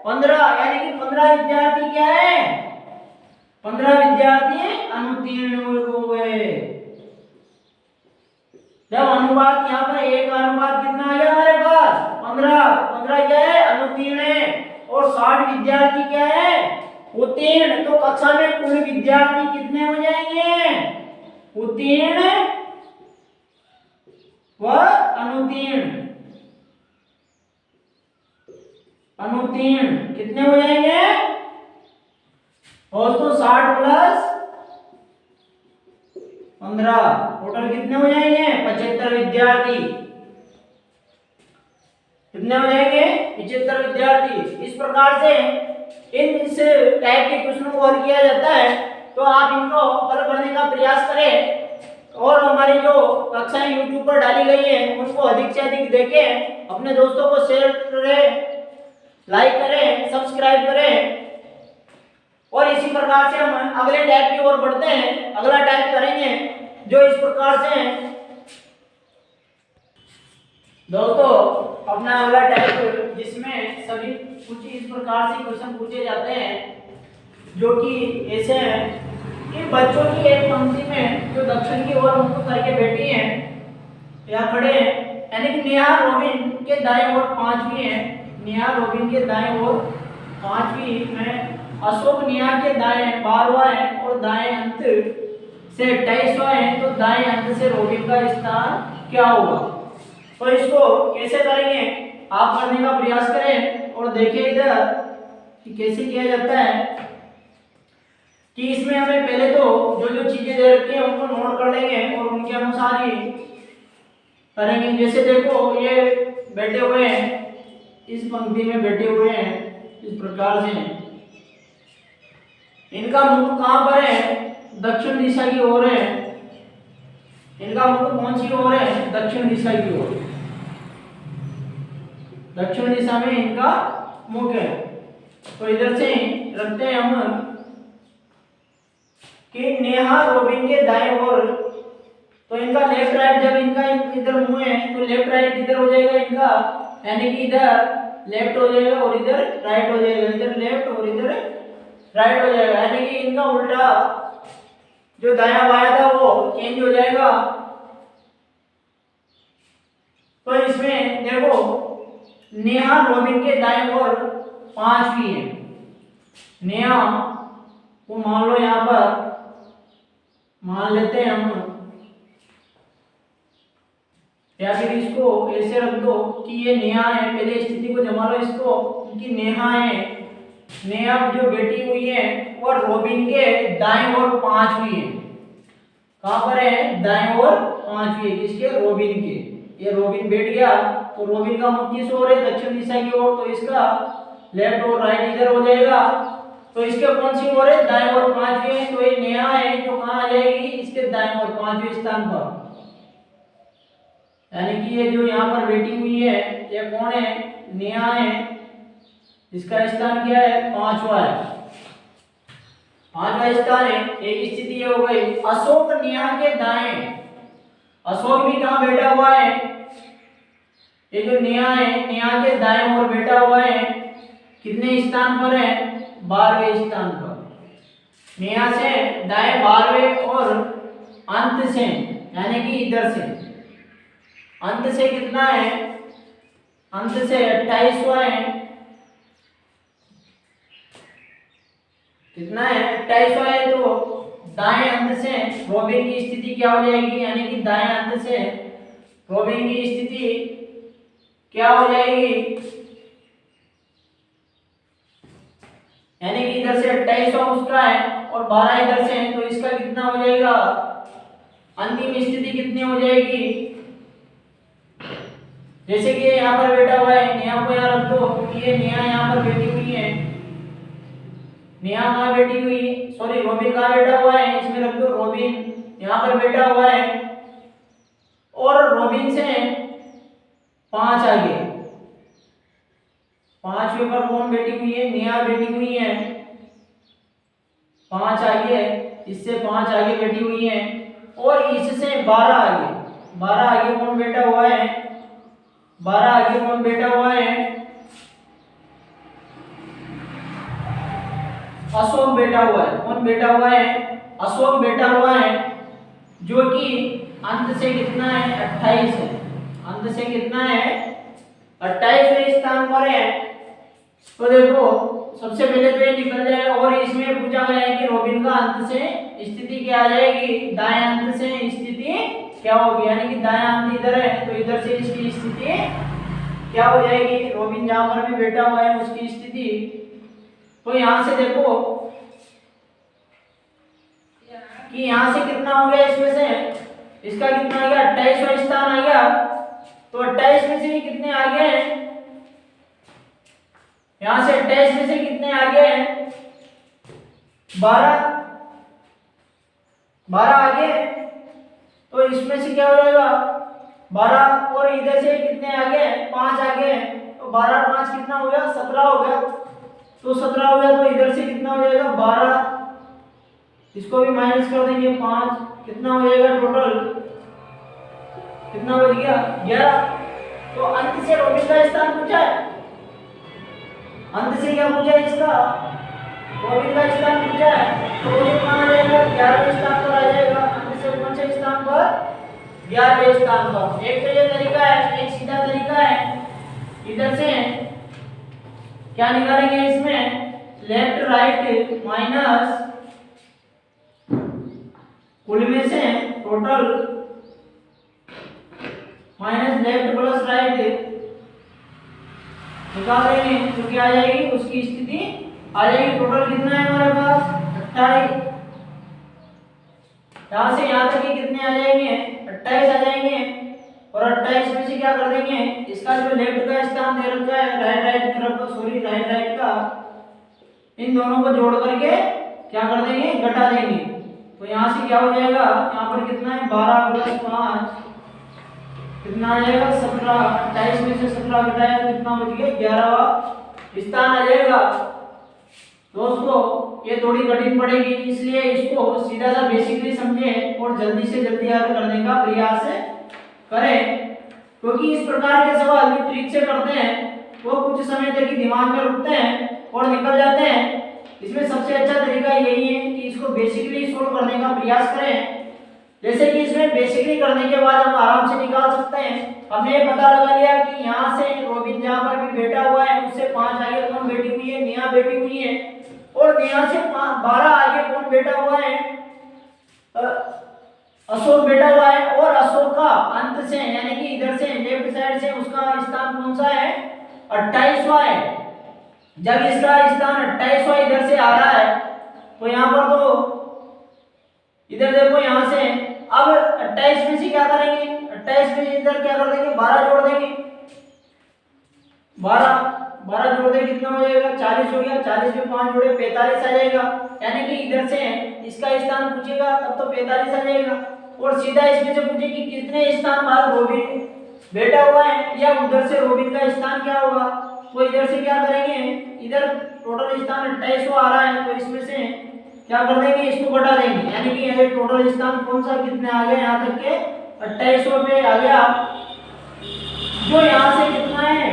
S1: 15, यानी कि 15 विद्यार्थी क्या है, 15 विद्यार्थी अनुत्तीर्ण हो गए। जब अनुपात यहाँ पर एक अनुपात कितना आ गया हमारे पास, 15 क्या है, अनुत्तीर्ण है, और 60 विद्यार्थी क्या है, उत्तीर्ण। तो कक्षा में कुल विद्यार्थी कितने हो जाएंगे, उत्तीर्ण व अनुत्तीर्ण। कितने हो जाएंगे दोस्तों, 60 प्लस 15, टोटल कितने हो जाएंगे, 75 विद्यार्थी। कितने हो जाएंगे, 75 विद्यार्थी। इस प्रकार से इस टाइप के क्वेश्चनों को हल किया जाता है। तो आप इनको हल करने का प्रयास करें और हमारी जो कक्षाएं YouTube पर डाली गई हैं उनको अधिक से अधिक देखें, अपने दोस्तों को शेयर करें, लाइक करें, सब्सक्राइब करें। और इसी प्रकार से हम अगले टाइप की ओर बढ़ते हैं। अगला टाइप करेंगे जो इस प्रकार से है दोस्तों, अपना अगला टाइप जिसमें सभी कुछ इस प्रकार से क्वेश्चन पूछे जाते हैं, जो कि ऐसे हैं कि बच्चों की एक पंक्ति में जो दक्षिण की ओर मुख करके बैठी हैं या खड़े हैं, यानी कि नेहा रोबिन के दाएं ओर 5वीं है, नेहा रोबिन के दाएं ओर 5वीं में, अशोक नेहा के दाएं 12वां है और दाएं अंत से 28वां है। तो दाएं अंत से रोबिन का स्थान क्या होगा। तो इसको कैसे करेंगे, आप करने का प्रयास करें और देखें इधर कि कैसे किया जाता है। कि इसमें हमें पहले तो जो जो चीजें दे रखी हैं उनको नोट कर लेंगे और उनके अनुसार ही करेंगे। जैसे देखो ये बैठे हुए हैं, इस पंक्ति में बैठे हुए हैं इस प्रकार से, इनका मुख कहाँ पर है, दक्षिण दिशा की ओर है। इनका मुख कौन सी ओर है, दक्षिण दिशा की ओर। दक्षिण दिशा में इनका मुख है। तो इधर से रखते हैं हम कि नेहा रोबिन के दाएं ओर। तो इनका लेफ्ट राइट, जब इनका इधर मुंह है तो लेफ्ट राइट किधर हो जाएगा इनका, यानी कि इधर लेफ्ट हो जाएगा और इधर राइट हो जाएगा, इधर लेफ्ट और इधर राइट हो जाएगा, यानी कि इनका उल्टा जो दाया बाया था वो चेंज हो जाएगा। तो इसमें देखो नेहा रोबिन के दाएं ओर 5वीं है। नेहा को मान लो यहाँ पर मान लेते हैं हम, या फिर इसको ऐसे रख दो कि ये नेहा है। पहले स्थिति को जमा लो इसको कि नेहा है, नेहा जो बैठी हुई है वो रोबिन के दाएं ओर 5 हुई है। कहां पर है? दाएं ओर 5 हुई है। किसके? रोबिन के। ये रोबिन बैठ गया तो रोबिन का मुख किस ओर है? दक्षिण दिशा की ओर, तो इसका लेफ्ट और राइट इधर हो जाएगा। तो इसके कौन सी ओर है? दाएं ओर 5 हुई है। तो ये नेहा है जो कहां आ जाएगी? इसके दाएं ओर 5वें स्थान पर। यानी कि ये जो यहाँ पर बैठी हुई है ये कौन है? नेहा है। इसका स्थान क्या है? 5वां है। 5वां स्थान है। एक स्थिति ये हो गई। अशोक नेहा के दाएं, अशोक भी कहाँ बैठा हुआ है? ये जो नेहा है, नेहा के दाएं ओर बैठा हुआ है। कितने स्थान पर है? 12वें स्थान पर। नेहा से दाएं 12वें और अंत से यानी कि इधर से, अंत से कितना है? अंत से 28वां है। कितना है? 28वां है। तो दाएं अंत से रोबिन की स्थिति क्या हो जाएगी? यानी कि दाएं अंत से रोबिन की स्थिति क्या हो जाएगी? यानी कि इधर से 28वां उसका है और 12 इधर से है, तो इसका कितना हो जाएगा? अंतिम स्थिति कितनी हो जाएगी? जैसे कि यहाँ पर बैठा हुआ है, नेहा को यहाँ रख दो कि ये नेहा यहाँ पर बैठी हुई है। नेहा कहाँ बैठी हुई है? सॉरी, रोबिन कहाँ बैठा हुआ है? इसमें रख दो रोबिन यहाँ पर बैठा हुआ है और रोबिन से 5 आगे, 5वें पर कौन बैठी हुई है? नेहा बैठी हुई है। 5 आगे, इससे 5 आगे बैठी हुई है और इससे 12 आगे, 12 आगे कौन बैठा हुआ है? 12 आगे कौन बैठा हुआ है? अशोक बैठा हुआ है। कौन बैठा हुआ है? अशोक बैठा हुआ है जो कि अंत से कितना है? 28 है। अंत से कितना है? 28वें स्थान पर है। तो देखो सबसे पहले तो ये निकल जाएगा और इसमें पूछा गया है कि रोबिन का अंत से स्थिति क्या आ जाएगी? दाएं अंत से स्थिति क्या होगी? यानी कि दाएं अंत इधर है तो इधर से इसकी स्थिति क्या हो जाएगी? रोबिन जहां पर भी बैठा हुआ है उसकी स्थिति। तो यहां से देखो कि यहां से कितना हो गया? इसमें से इसका कितना आ गया? 28वां स्थान आ गया। तो 28 में से कितने आ गए हैं? यहां से 28 में से कितने आ गए हैं? 12, 12 आ गए। तो इसमें से क्या हो जाएगा? 12 और इधर से कितने आ गए? 5 आ गए। तो 12 और 5 कितना हो गया? 17 हो गया। तो 17 हो गया तो इधर से कितना हो जाएगा? 12, इसको भी माइनस कर देंगे 5, कितना हो जाएगा टोटल? कितना बच गया? 11। तो अंत से रोबिन का स्थान पूछा है। अंत से क्या पूछा है? इसका रोबिन का स्थान पूछा है। तो ये कहां आ जाएगा? 11वें स्थान पर आ जाएगा। अंत से कौन से स्थान पर? 11वें स्थान पर। एक तो ये तरीका है, एक सीधा तरीका है। इधर से क्या निकालेंगे? इसमें लेफ्ट राइट माइनस कुल में से total minus left plus right निकाल देंगे तो क्या आ जाएगी? उसकी स्थिति आ जाएगी। टोटल कितना है हमारे पास? 28। यहां से यहां तक कितने आ जाएंगे? 28 आ जाएंगे और 28 में से क्या कर देंगे? इसका जो लेफ्ट का स्थान दे रखा है राइट तरफ, सॉरी राइट का, इन दोनों को जोड़ करके क्या कर देंगे? घटा देंगे। तो यहाँ से क्या हो जाएगा? यहाँ पर कितना है? 12 प्लस 5 कितना आ जाएगा? 17। 28 में से 17 घटाया तो कितना बच गया? 11वां स्थान आ जाएगा। दोस्तों ये थोड़ी कठिन पड़ेगी इसलिए इसको सीधा सा बेसिकली समझें और जल्दी से जल्दी हल करने का प्रयास करें, क्योंकि इस प्रकार के सवाल जो ट्रिक से करते हैं वो कुछ समय तक ही दिमाग में रुकते हैं और निकल जाते हैं। इसमें सबसे अच्छा तरीका यही है कि इसको बेसिकली सोल्व करने का प्रयास करें। जैसे कि इसमें बेसिकली करने के बाद हम आराम से निकाल सकते हैं। हमने ये पता लगा लिया कि यहाँ से रोबिन जहाँ पर भी बैठा हुआ है उससे 5 आगे कौन बैठी हुई है? नेहा बैठी हुई है। और नेहा से 12 आगे कौन बैठा हुआ है? अशोक बैठा हुआ है और अशोक का अंत से यानी कि इधर से लेफ्ट साइड से उसका स्थान कौन सा है, 28वां है। जब इसका स्थान 28वां इधर से आ रहा है तो यहाँ पर तो इधर देखो यहाँ से अब 28 में से क्या करेंगे, 28 में इधर क्या कर देंगे, 12 जोड़ देंगे, 12 जोड़ देंगे कितना हो जाएगा, 40 हो गया। 40 में 5 जोड़े 45 आ जाएगा। यानी कि इधर से इसका स्थान पूछेगा तब तो 45 आ जाएगा। और सीधा इसमें से पूछे कि कितने स्थान बाद रोबिन बैठा हुआ है या उधर से रोबिन का स्थान क्या होगा, तो इधर से क्या करेंगे, इधर टोटल स्थान 28 आ रहा है तो इसमें से क्या कर देंगे, इसको घटा देंगे। यानी कि ये टोटल स्थान कौन सा कितने आ गया, यहाँ तक के 28 पे आ गया। जो यहाँ से कितना है,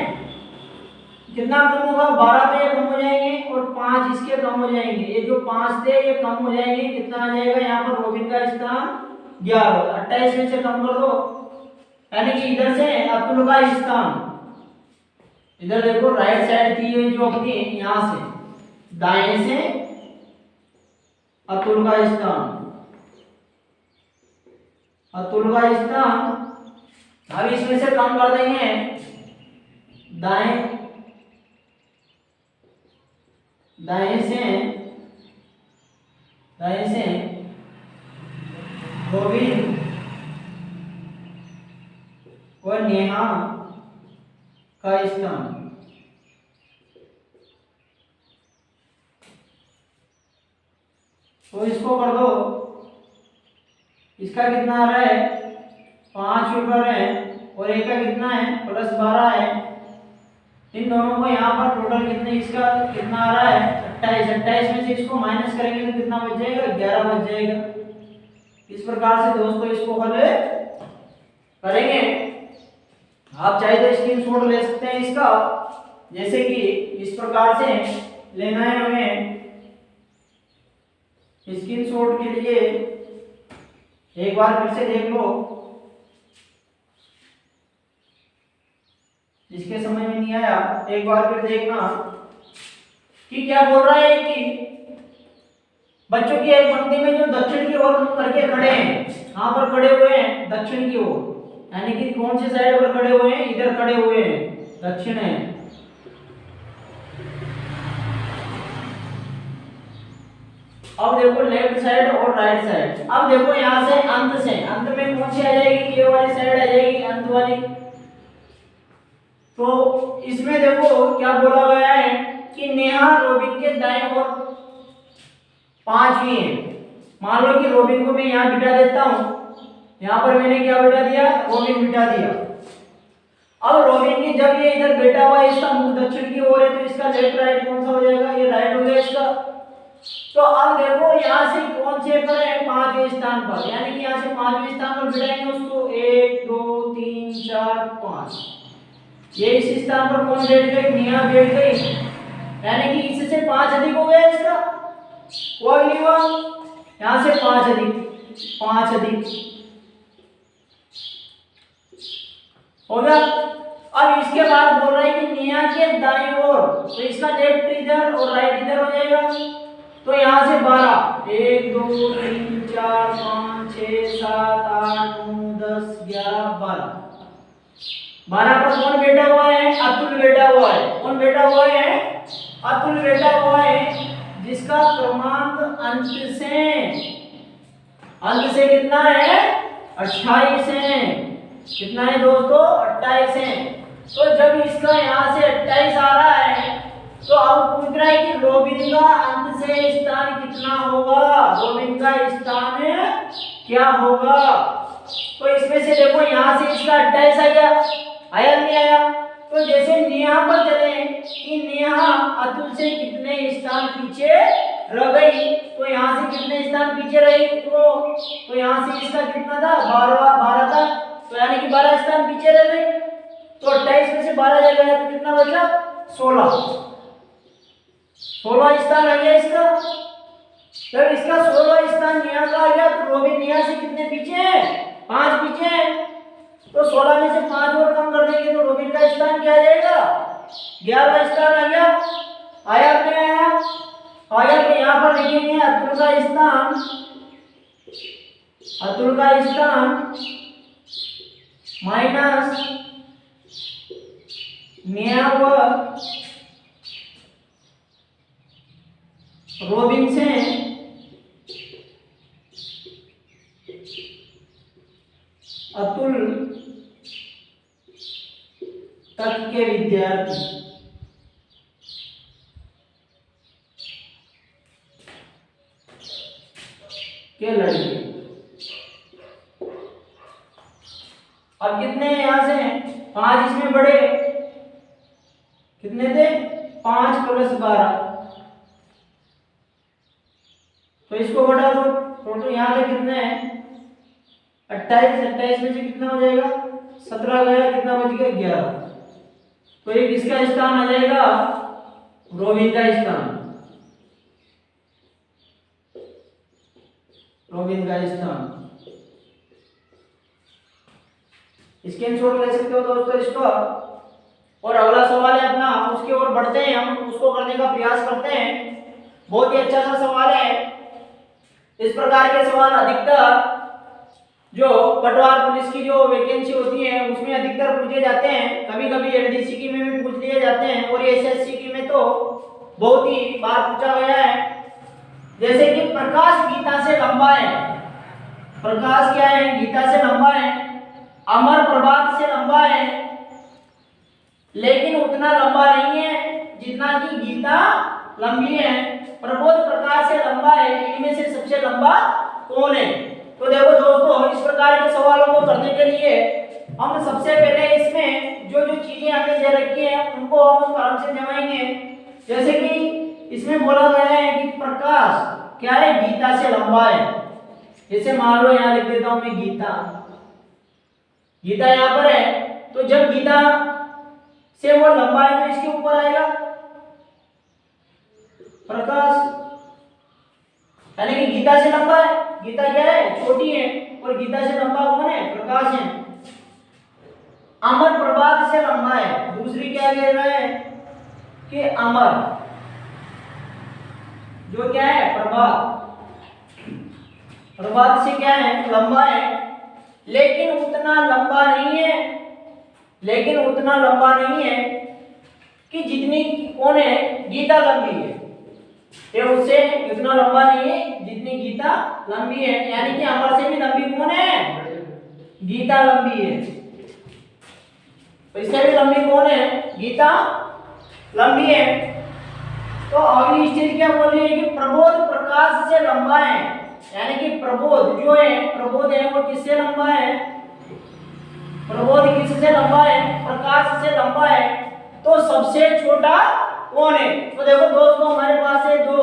S1: कितना कम होगा, 12 पे ये कम हो जाएंगे और 5 इसके कम हो जाएंगे। ये जो 5 थे ये कम हो जाएंगे, कितना आ जाएगा यहाँ पर रोबिन का स्थान 11। 28 में से कम कर दो, यानी कि इधर से अतुल का स्थान, इधर देखो राइट साइड थी ये जो अपनी, यहाँ से दाएं से अतुल का स्थान, अतुल का स्थान। अब इसमें से कम कर देंगे दाएं से गोविंद और नेहा का स्थान। तो इसको कर दो, इसका कितना आ रहा है, 5 ऊपर है और एक का कितना है +12 है। इन दोनों को यहाँ पर टोटल कितने, इसका कितना आ रहा है 28। 28 में से इसको माइनस करेंगे तो कितना बच जाएगा, 11 बच जाएगा। इस प्रकार से दोस्तों इसको हल करेंगे। आप चाहे तो स्क्रीनशॉट ले सकते हैं इसका, जैसे कि इस प्रकार से लेना है हमें। स्क्रीनशॉट के लिए एक बार फिर से देख लो, जिसके समझ में नहीं आया एक बार फिर देखना कि क्या बोल रहा है कि बच्चों की एक पंक्ति में जो दक्षिण की ओर मुंह करके खड़े हैं, यहाँ पर खड़े हुए हैं दक्षिण की ओर, यानी कि कौन से साइड पर खड़े हुए हैं, इधर खड़े हुए हैं, दक्षिण है। अब देखो लेफ्ट साइड और राइट साइड। अब देखो यहाँ से अंत में कौन सी आ जाएगी, ये वाली साइड आ जाएगी, अंत वाली। तो इसमें देखो क्या बोला गया है कि नेहा रोबिन के दाएं ओर 5वीं है। मान लो कि रोबिन को मैं यहाँ बिठा देता हूँ, यहाँ पर मैंने क्या बिठा दिया, रोबिन बिठा दिया। अब रोबिन की जब ये इधर बैठा हुआ है, इसका मुंह दक्षिण की ओर है, तो इसका लेफ्ट राइट कौन सा हो जाएगा, ये राइट हो गया इसका। तो अब देखो यहाँ से कौन से पर है, 5वें स्थान पर, यानी कि यहाँ से 5वें स्थान पर बिठाएंगे उसको, 1 2 3 4 5। ये इस स्थान पर कौन बैठ गई, नेहा बैठ गई, यानी कि इससे 5 अधिक हो गया इसका, वो नहीं हुआ, यहाँ से 5 अधिक हो गया। अब इसके बाद बोल रहा है कि नेहा के दाईं ओर, तो इसका लेफ्ट इधर और राइट इधर हो जाएगा। तो यहाँ से 12, 1 2 3 4 5 6 7 8 9 10 11 12। 12 पर कौन बैठा हुआ है, अतुल बैठा हुआ है। कौन बैठा हुआ है, अतुल बैठा हुआ है, जिसका क्रमांक अंत से कितना है, 28 है। कितना है दोस्तों, 28 है। तो जब इसका यहाँ से 28 आ रहा है, तो अब पूछ रहा है कि रोबिन का अंत से स्थान कितना होगा, रोबिन का स्थान क्या होगा। तो इसमें से देखो यहाँ से इसका 28 आ गया, आया नहीं आया। तो जैसे नेहा पर चले कि नेहा अतुल से कितने स्थान पीछे रह गई, तो यहाँ से कितने स्थान पीछे रही, तो यहाँ से इसका कितना था, 12 था, तो यानी कि 12 स्थान पीछे रह गई। तो 28 में से 12 जगह है तो कितना बचा, 16 स्थान आ गया इसका। जब इसका 16 स्थान नेहा का आ गया, तो रोबिन नेहा से कितने पीछे है, 5 पीछे है। तो 16 में से 5 और कम कर देंगे तो रोबिन का स्थान क्या आ जाएगा, 11 स्थान आ गया। आया क्या आया, तो यहाँ पर लिखेंगे अतुल का स्थान अतुल का स्थान माइनस नेहा व रोबिन से अतुल तक के विद्यार्थी के लड़के। अब कितने हैं यहां से 5 इसमें बड़े कितने थे 5 + 12 तो इसको बढ़ा दो टोटल यहां पे कितने हैं 28 में से कितना हो जाएगा 17 गया कितना बच गया 11 तो एक इसका स्थान आ जाएगा रोबिन का स्थान स्क्रीनशॉट ले सकते हो दोस्तों इसको। और अगला सवाल है अपना उसकी ओर बढ़ते हैं हम उसको करने का प्रयास करते हैं। बहुत ही अच्छा सा सवाल है। इस प्रकार के सवाल अधिकतर जो पटवार पुलिस की जो वैकेंसी होती है उसमें अधिकतर पूछे जाते हैं। कभी कभी एलडीसी की में भी पूछ लिए जाते हैं और एसएससी की में तो बहुत ही बार पूछा गया है। जैसे कि प्रकाश गीता से लंबा है। प्रकाश क्या है गीता से लंबा है। अमर प्रभात से लंबा है लेकिन उतना लंबा नहीं है जितना कि गीता लंबी है। प्रबोध प्रकाश से लंबा है। इनमें से सबसे लंबा कौन है? तो देखो दोस्तों इस प्रकार के सवालों को करने के लिए हम सबसे पहले इसमें जो जो चीजें हमें दे रखी है उनको हम आराम से जमाएंगे। जैसे कि इसमें बोला गया है कि प्रकाश क्या है गीता से लंबा है। जैसे मान लो यहाँ लिख देता हूं मैं गीता यहाँ पर है तो जब गीता से वो लंबा है तो इसके ऊपर आएगा प्रकाश यानी कि गीता से लंबा है। गीता क्या है छोटी है और गीता से लंबा कौन है प्रकाश है। अमर प्रभात से लंबा है। दूसरी क्या कह रहा है कि अमर जो क्या है प्रभात से क्या है लंबा है लेकिन उतना लंबा नहीं है कि जितनी कौन है गीता लंबी है। ये उससे इतना लंबा नहीं है जितनी गीता लंबी है। यानी कि अमर से भी लंबी कौन है गीता लंबी है। तो इससे भी लंबी कौन है गीता लंबी है। तो अगली स्टेज क्या बोल रही है कि प्रबोध प्रकाश से लंबा है। यानी कि प्रबोध है वो किससे लंबा है प्रबोध किससे लंबा है प्रकाश से लंबा है। तो सबसे छोटा कौन है? तो देखो दोस्तों हमारे पास है दो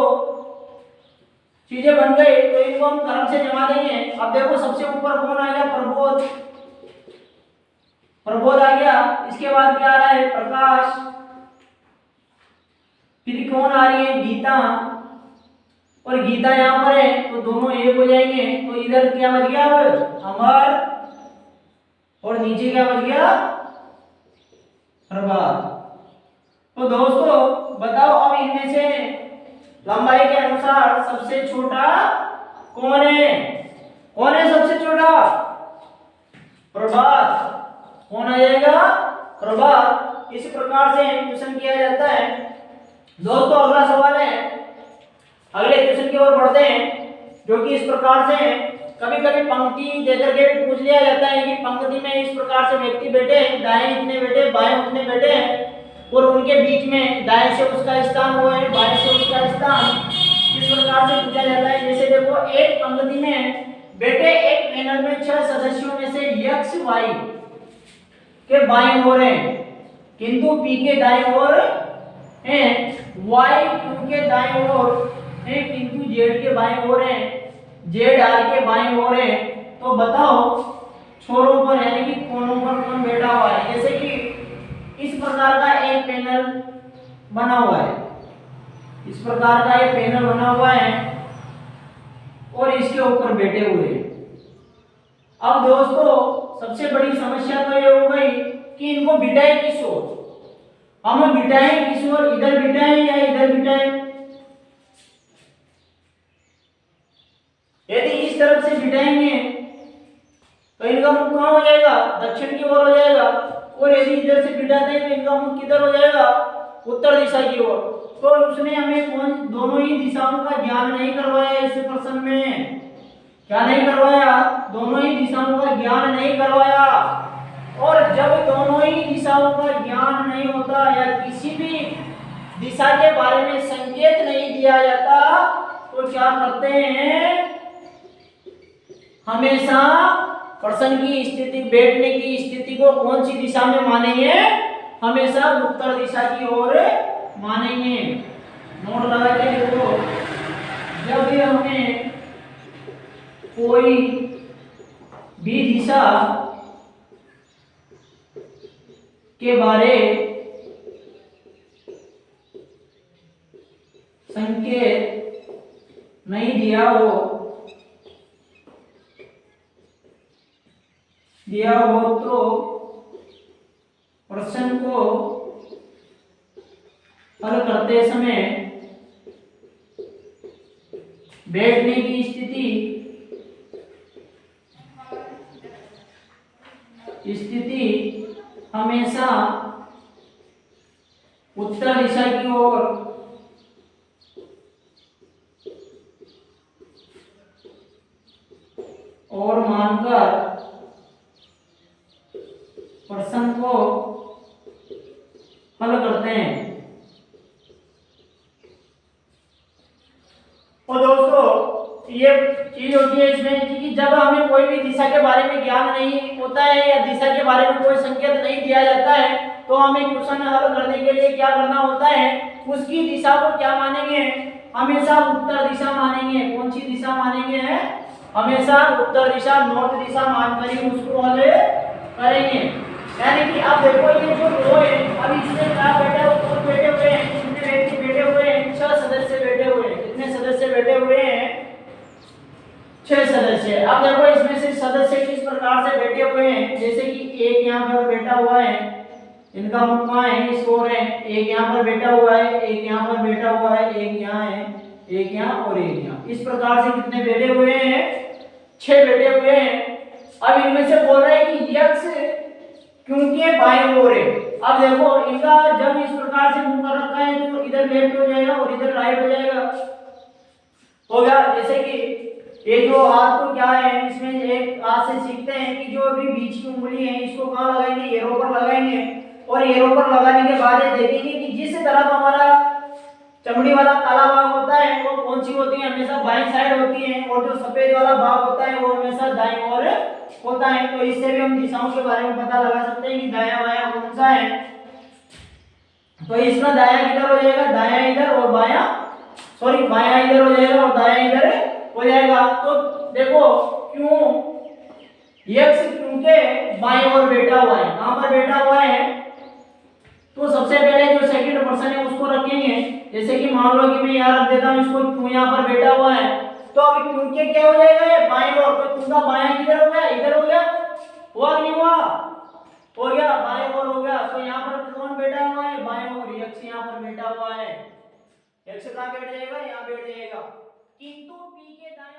S1: चीजें बन गई तो इनको हम क्रम से जमा देंगे। अब देखो सबसे ऊपर कौन आ गया प्रबोध आ गया। इसके बाद क्या आ रहा है प्रकाश। फिर कौन आ रही है गीता और गीता यहाँ पर है तो दोनों एक हो जाएंगे। तो इधर क्या बच गया अब अमर और नीचे क्या बच गया प्रभात। तो दोस्तों बताओ अब इनमें से लंबाई के अनुसार सबसे छोटा कौन है सबसे छोटा प्रभात। कौन आ जाएगा प्रभात। इस प्रकार से क्वेश्चन किया जाता है। दोस्तों अगला सवाल है अगले क्वेश्चन की ओर बढ़ते हैं जो कि इस प्रकार से कभी कभी पंक्ति देकर के भी पूछ लिया जाता है कि पंक्ति में इस प्रकार से व्यक्ति बैठे हैं दाएं इतने बैठे बाएं उतने बैठे हैं और उनके बीच में दाएं से उसका स्थान हुआ है बाएं से उसका स्थान। इस प्रकार से पूछा जाता है। जैसे देखो एक पंक्ति में बैठे एक पैनल में 6 सदस्यों में से x y के बाएं ओर है किंतु p के दाएं ओर है y q के दाएं ओर है किंतु z के बाएं ओर है z r के बाएं ओर है। तो बताओ छोरों पर यानी कि कोनों पर कौन बैठा हुआ है। जैसे कि इस प्रकार का एक पैनल बना हुआ है और इसके ऊपर बैठे हुए हैं। अब दोस्तों सबसे बड़ी समस्या तो ये हो गई कि इनको बिठाए किस ओर। हम बिठाए किस ओर इधर बिठाए या इधर बिठाए। यदि इस तरफ से बिठाएंगे तो इनका मुख कहाँ हो जाएगा, दक्षिण की ओर हो जाएगा। और यदि इधर से पिटाते हैं तो इनका मुख किधर हो जाएगा, उत्तर दिशा की ओर। तो उसने हमें कौन दोनों ही दिशाओं का ज्ञान नहीं करवाया इस प्रश्न में, क्या नहीं करवाया, दोनों ही दिशाओं का ज्ञान नहीं करवाया। और जब दोनों ही दिशाओं का ज्ञान नहीं होता या किसी भी दिशा के बारे में संकेत नहीं दिया जाता तो क्या करते हैं, हमेशा प्रश्न की स्थिति, बैठने की स्थिति को कौन सी दिशा में मानेंगे, हमेशा उत्तर दिशा की ओर मानेंगे। नोट लगा के देखो, जब भी हमें कोई भी दिशा के बारे संकेत नहीं दिया हो तो प्रश्न को हल करते समय बैठने की स्थिति हमेशा उत्तर दिशा की ओर मानकर प्रश्न को हल करते हैं। और दोस्तों ये चीज होती है इसमें कि जब हमें कोई भी दिशा के बारे में ज्ञान नहीं होता है या दिशा के बारे में कोई संकेत नहीं दिया जाता है तो हमें क्वेश्चन हल करने के लिए क्या करना होता है, उसकी दिशा को क्या मानेंगे, हमेशा उत्तर दिशा मानेंगे। कौन सी दिशा मानेंगे, हमेशा उत्तर दिशा, नॉर्थ दिशा मानकर ही उसको हल करेंगे। यानी कि अब देखो ये जो रो है, अब इसमें क्या बैठे हुए हैं, कितने व्यक्ति बैठे हुए हैं, 6 सदस्य बैठे हुए हैं। कितने सदस्य बैठे हुए हैं, 6 सदस्य। अब देखो इसमें से सदस्य किस प्रकार से बैठे हुए हैं, जैसे कि एक यहाँ पर बैठा हुआ है, इनका मुख कहाँ है, इस ओर है। एक यहाँ पर बैठा हुआ है, एक यहाँ पर बैठा हुआ है, एक यहाँ है, एक यहाँ और एक यहाँ। इस प्रकार से कितने बैठे हुए हैं, 6 बैठे हुए हैं। अब इनमें से बोल रहे हैं कि यक्ष क्योंकि बाएं ओर है। अब देखो इनका जब इस प्रकार से मुंह कर रखा है तो इधर लेफ्ट हो जाएगा और इधर राइट हो जाएगा, हो गया। जैसे कि ये जो हाथ को क्या है, इसमें एक हाथ से सीखते हैं कि जो भी बीच की उंगली है इसको कहाँ लगाएंगे, एरो पर लगाएंगे। और एरो पर लगाने के बाद ये देखेंगे कि जिस तरफ हमारा चमड़ी वाला काला भाग होता है वो कौन सी होती है, हमेशा बाईं साइड होती है। और जो सफेद वाला भाग होता है वो हमेशा दाईं ओर होता है। तो इससे भी हम दिशाओं के बारे में पता लगा सकते हैं कि दायां बायां कौन सा है। तो इसमें दायां किधर हो जाएगा, दायां इधर और बायां, सॉरी बायां इधर हो जाएगा और दायां इधर हो जाएगा। तो देखो क्यों यक्ष क्योंकि बाएं ओर बैठा हुआ है, कहां पर बैठा हुआ है, तो सबसे पहले जो सेकंड पर्सन है उसको रखेंगे। जैसे कि मान लो कि मैं यहाँ रख देता हूँ इसको, क्यों यहाँ पर बैठा हुआ है, तो अभी क्योंकि क्या हो जाएगा, बाएं ओर। तो क्यों का बायां किधर हो गया, इधर हो गया, हुआ नहीं हुआ, हो गया, बाएं ओर हो गया। तो यहाँ पर कौन बैठा हुआ है, बाएं ओर, यक्ष यहाँ पर बैठा हुआ है। यक्ष कहाँ बैठ जाएगा, यहाँ बैठ जाएगा। किंतु पी के दाएं